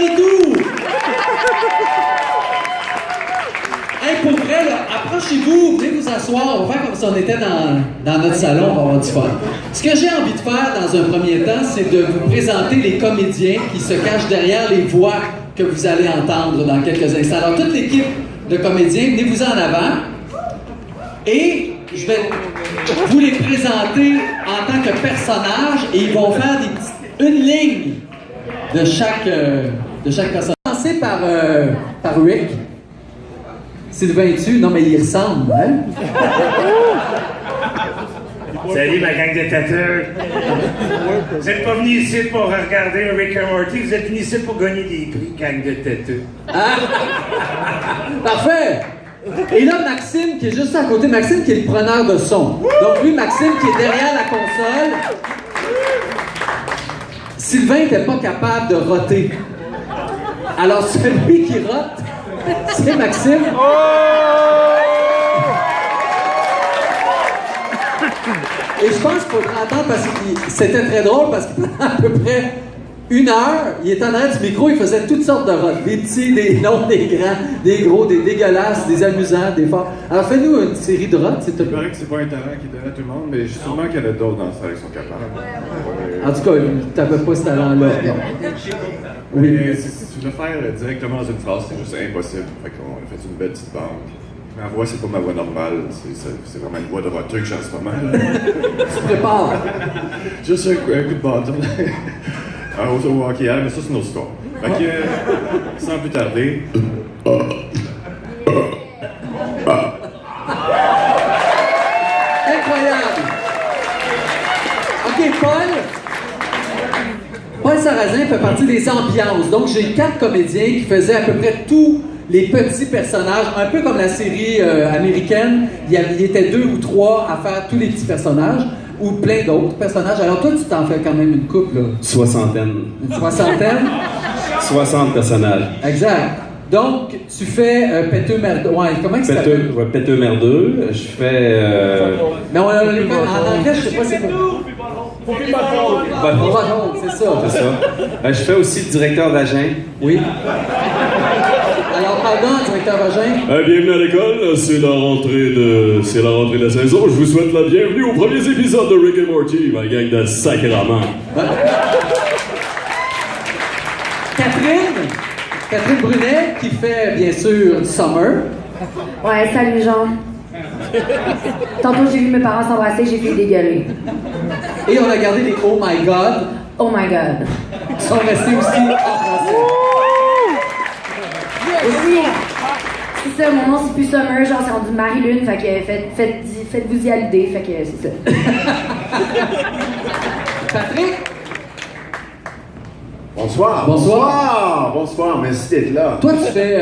Marie-Dou! Hey, pour vrai, là, approchez-vous, venez vous asseoir, on va faire comme si on était dans notre salon, on va avoir du fun. Ce que j'ai envie de faire dans un premier temps, c'est de vous présenter les comédiens qui se cachent derrière les voix que vous allez entendre dans quelques instants. Alors, toute l'équipe de comédiens, venez-vous en avant. Et je vais vous les présenter en tant que personnages et ils vont faire une ligne de chaque personnage. On va commencer par Rick. Sylvain tu? Non, mais il ressemble, hein? Salut ma gang de têteux! Vous n'êtes pas venus ici pour regarder Rick and Morty, vous êtes venus ici pour gagner des prix, gang de têteux. Ah! Parfait! Et là, Maxime qui est juste à côté, Maxime qui est le preneur de son. Donc lui, Maxime qui est derrière la console. Sylvain n'était pas capable de roter. Alors celui qui rote, c'est Maxime. Et je pense qu'il faut l'entendre parce que c'était très drôle parce que pendant à peu près 1 heure, il était en arrière du micro, il faisait toutes sortes de rotes. Des petits, des longs, des grands, des gros, des dégueulasses, des amusants, des forts. Alors fais-nous une série de rotes, s'il te plaît. Il paraît que c'est pas un talent qui est donné à tout le monde, mais sûrement qu'il y en a d'autres dans ça qui sont capables. En tout cas, t'avais pas ce talent-là. Non. Oui. Mais si tu veux le faire directement dans une phrase, c'est juste impossible. Fait qu'on a fait une belle petite banque. Ma voix, c'est pas ma voix normale, c'est vraiment une voix de roteur que j'ai en ce moment. Tu te prépares. Juste un coup de bâton. Au hockey, mais ça, c'est une autre histoire. Fait que, sans plus tarder. Incroyable! OK, Paul Sarrazin fait partie des ambiances. Donc, j'ai 4 comédiens qui faisaient à peu près tous les petits personnages, un peu comme la série américaine. Il y était 2 ou 3 à faire tous les petits personnages, ou plein d'autres personnages. Alors, toi, tu t'en fais quand même une couple, là. Soixantaine. Une soixantaine? 60 personnages. Exact. Donc, tu fais Péteux Merdeux. Ouais, comment il s'appelle? Péteux Merdeux. Je fais. Mais on l'a fait en anglais, je sais pas c'est quoi. C'est ça. C'est ça. Je fais aussi directeur d'agent. Oui. Alors, pardon, directeur Vagin. Bienvenue à l'école, c'est la rentrée de la saison. Je vous souhaite la bienvenue aux premiers épisodes de Rick and Morty, ma gang de sacrament. Catherine Brunet, qui fait, bien sûr, Summer. Ouais, salut Jean. Tantôt, j'ai vu mes parents s'embrasser, j'ai fait dégueuler. Et on a gardé les Oh My God. Oh my God. Qui sont restés aussi en français. Aussi, c'est ça, mon nom c'est plus Summer, genre c'est rendu Marie-Lune, fait que faites-vous y à l'idée, fait que c'est ça. Patrick? Bonsoir. Bonsoir, merci d'être là. Toi, tu fais...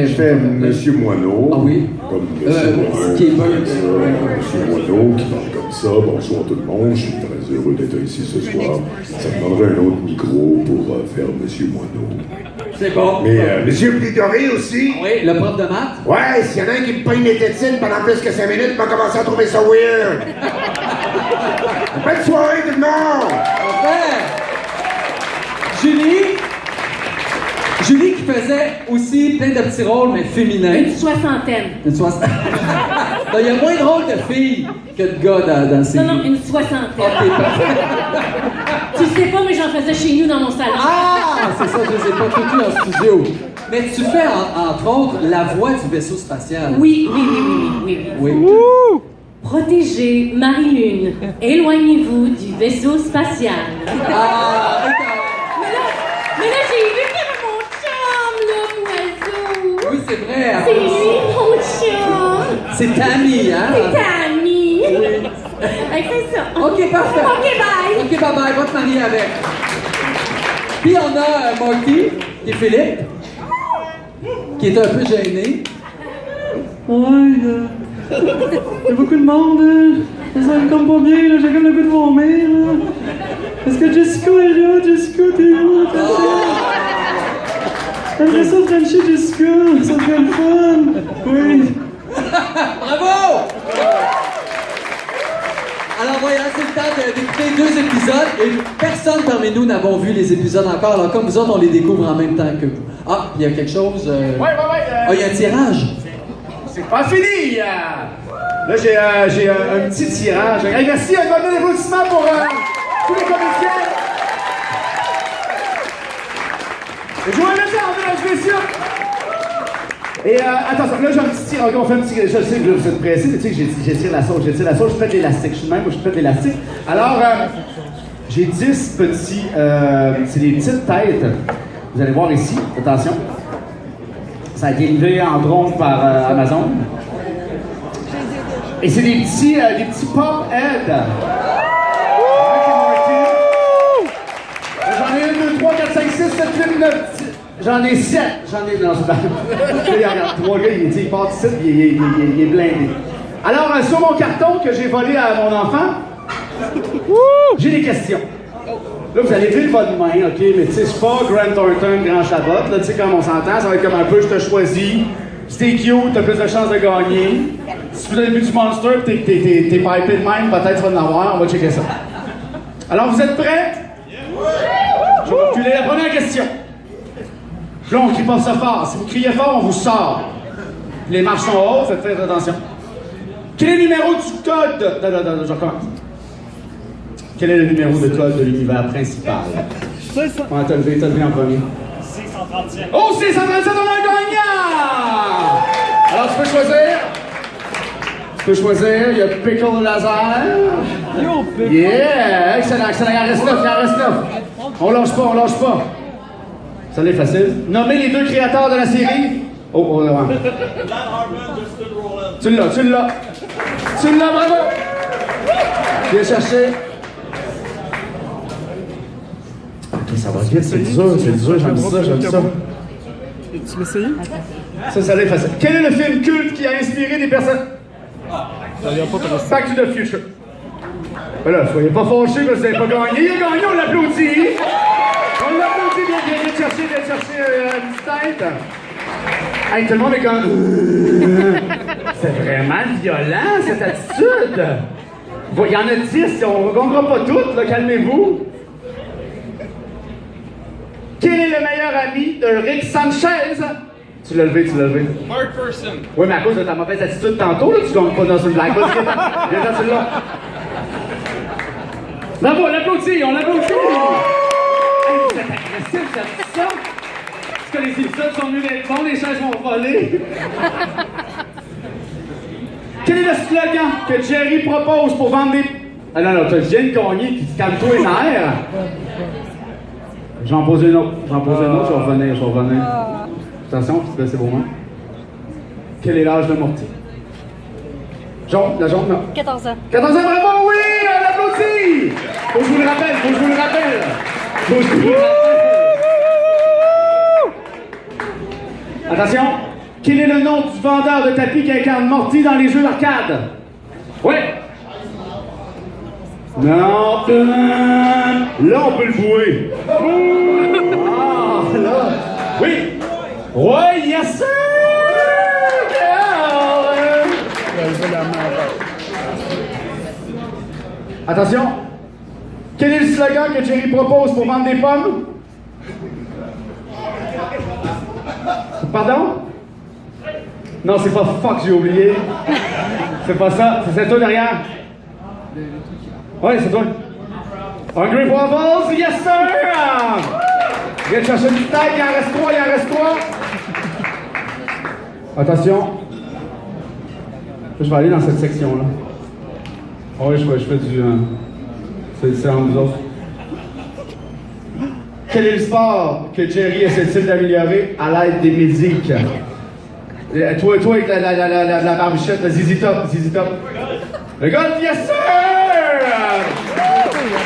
Je fais Monsieur Moineau. Ah oui? Comme Monsieur Moineau. Qui est bon. Monsieur Moineau qui parle comme ça. Bonsoir tout le monde. Je suis très heureux d'être ici ce soir. Ça me demanderait un autre micro pour faire Monsieur Moineau. C'est bon. Mais Monsieur Pligoré aussi. Oui, le prof de maths. Ouais, s'il y en a un qui me pogne mes tétines pendant plus que 5 minutes, m'a commencé à trouver ça weird. Bonne soirée tout le monde. Parfait. Julie qui faisait aussi plein de petits rôles, mais féminins. Une soixantaine. Une soixantaine. Il y a moins de rôles de filles que de gars dans ces... Non, une soixantaine. Ok, parfait. Tu sais pas, mais j'en faisais chez nous dans mon salon. Ah! C'est ça, je les ai pas toutes eues en studio. Mais tu fais, entre autres, la voix du vaisseau spatial. Oui. Oui. Protégez Marie-Lune. Éloignez-vous du vaisseau spatial. Ah! Mais là, j'ai vu qu'il y avait mon chum, là, oiseau. Oui, c'est vrai. C'est lui, mon chum. C'est Tammy, hein? C'est Tammy. Oui. C'est ça. OK, parfait. OK, bye. OK, bye-bye. Va te marier avec. Puis on a Marty, qui est Philippe, qui est un peu gêné. Ouais, il y a beaucoup de monde, ça me tombe pas bien, là. J'ai comme le goût de vomir, là. Est-ce que Jessica est là? Jessica, t'es où? J'aimerais ça Frencher Jessica, ça serait le fun. Oui. Bravo! Alors voilà, c'est le temps d'écouter 2 épisodes et personne parmi nous n'avons vu les épisodes encore. Alors comme vous autres, on les découvre en même temps que vous. Ah, il y a quelque chose. Ouais. Ah, il y a un tirage. C'est pas fini! Là, j'ai un petit tirage. Hey, merci, un bon applaudissement pour tous les comédiens. Et jouez le temps, mesdames et messieurs. Et attention, là j'ai un petit tir. On fait un petit. Je sais que vous êtes pressés, tu sais que j'étire la sauce. Je fais de l'élastique. Je suis même où je fais de l'élastique. Alors, j'ai 10 petits. C'est des petites têtes. Vous allez voir ici. Attention. Ça a été livré en drone par Amazon. Et c'est des petits pop heads. J'en ai 1, 2, 3, 4, 5, 6, 7, 8, 9. J'en ai 7. Non, c'est pas. Regarde, 3 gars, il part de 7 et il est blindé. Alors, sur mon carton que j'ai volé à mon enfant, j'ai des questions. Là, vous allez vivre votre main, OK, mais tu sais, c'est pas Grant Thornton, Grand Chabot. Là, tu sais, comme on s'entend, ça va être comme un peu, je te choisis. Si t'es cute, t'as plus de chances de gagner. Si tu as le but du monster pis t'es pipé de même, peut-être tu vas en avoir. On va checker ça. Alors, vous êtes prêts? Je vais reculer la première question. Là, on crie pas ça fort. Si vous criez fort, on vous sort. Les marches sont hautes, faites attention. Quel est le numéro du code? Je recommence. Quel est le numéro de code de l'univers principal? Ouais, t'as levé en premier. 637. Oh, 637, on a un gagnant! Alors, tu peux choisir. Il y a Pickle Laser. Yeah! Excellent. Il en reste 9. On lâche pas. Ça l'est facile. Nommez les 2 créateurs de la série. Oh, ouais. Tu l'as, bravo! Viens chercher. Ok, ça va vite, c'est dur, j'aime ça. Tu l'as essayé? Ça l'est facile. Quel est le film culte qui a inspiré des personnes? Back to the Future. Ben là, soyez pas fâchés parce que vous n'avez pas gagné. Il a gagné, on l'applaudit. Viens chercher une petite tête. Hey, tout le monde est comme... C'est vraiment violent, cette attitude. Il y en a 10, on ne gagnera pas toutes, là, calmez-vous. Quel est le meilleur ami de Rick Sanchez? Tu l'as levé. Mark Person. Oui, mais à cause de ta mauvaise attitude tantôt, là, tu gagnes pas dans une blague. Viens dans celui-là. Bravo, on l'applaudit. Hey, vous êtes agressif, j'aime ça. Est-ce que les épisodes sont venus d'être bons, les chaises vont voler? Quel est le slogan que Jerry propose pour vendre des... Ah non, tu viens de gagner, puis calme-toi les nerfs. J'en pose une autre, je vais revenir. Attention, c'est beau, hein? Quel est l'âge de Morty? La jaune, non. 14 ans. 14 ans, bravo, oui! On applaudit! Faut que je vous le rappelle. Attention! Quel est le nom du vendeur de tapis qui incarne Morty dans les jeux d'arcade? Ouais! Non! Là, on peut le bouer! Ah, là! Oui! Ouais, yes sir! Attention! Quel est le slogan que Jerry propose pour vendre des pommes? Pardon? Non, c'est pas fuck, j'ai oublié. C'est pas ça, c'est toi derrière. Ouais, c'est toi. Hungry Waffles, yes sir! Viens chercher une petite taille, il en reste 3. Attention. Je vais aller dans cette section-là. Oh oui, je fais du... C'est entre nous autres. Quel est le sport que Jerry essaie-t-il d'améliorer à l'aide des musiques? Toi avec la barbichette, ZZ Top. Le golf, yes sir!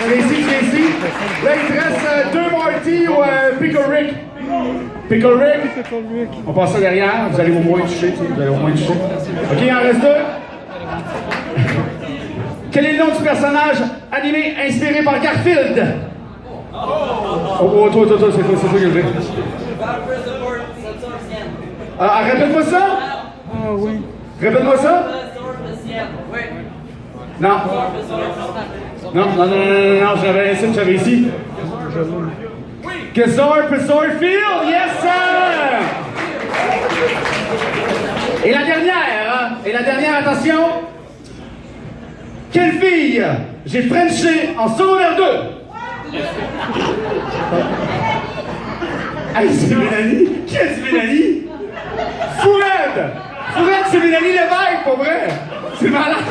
Ici. Là, il te reste 2 Marty ou Pickle Rick. Pickle Rick. On passe ça derrière, vous allez au moins toucher. Ok, il en reste 2. Quel est le nom du personnage animé inspiré par Garfield? Oh, toi, c'est toi qui le fais. Répète-moi ça. Ah oui. Répète-moi ça. Non. Non, j'avais ici. Gazor Field, yes sir! Et la dernière, attention. Quelle fille j'ai frenché en secondaire 2? Hey, c'est Mélanie! Qui est Mélanie? Foured, c'est Mélanie Lévesque, pour vrai! C'est malade!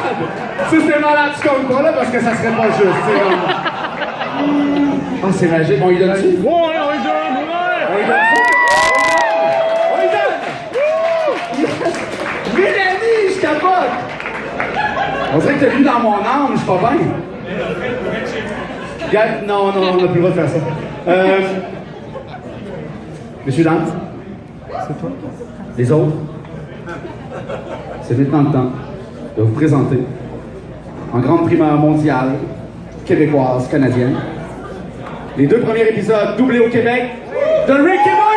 Ça, c'est malade, tu comptes pas là parce que ça serait pas juste, c'est vraiment. Oh, c'est magique. On lui donne-tu? Ouais, on lui donne, On lui donne ça? On lui donne! Mélanie, je capote! On dirait que t'as vu dans mon âme, je suis pas bien. Regarde, non, on n'a plus le droit de faire ça. Messieurs, dames. C'est toi? Les autres? C'est maintenant le temps de vous présenter, en grande primeur mondiale, québécoise, canadienne, les 2 premiers épisodes doublés au Québec de Rick et Morty!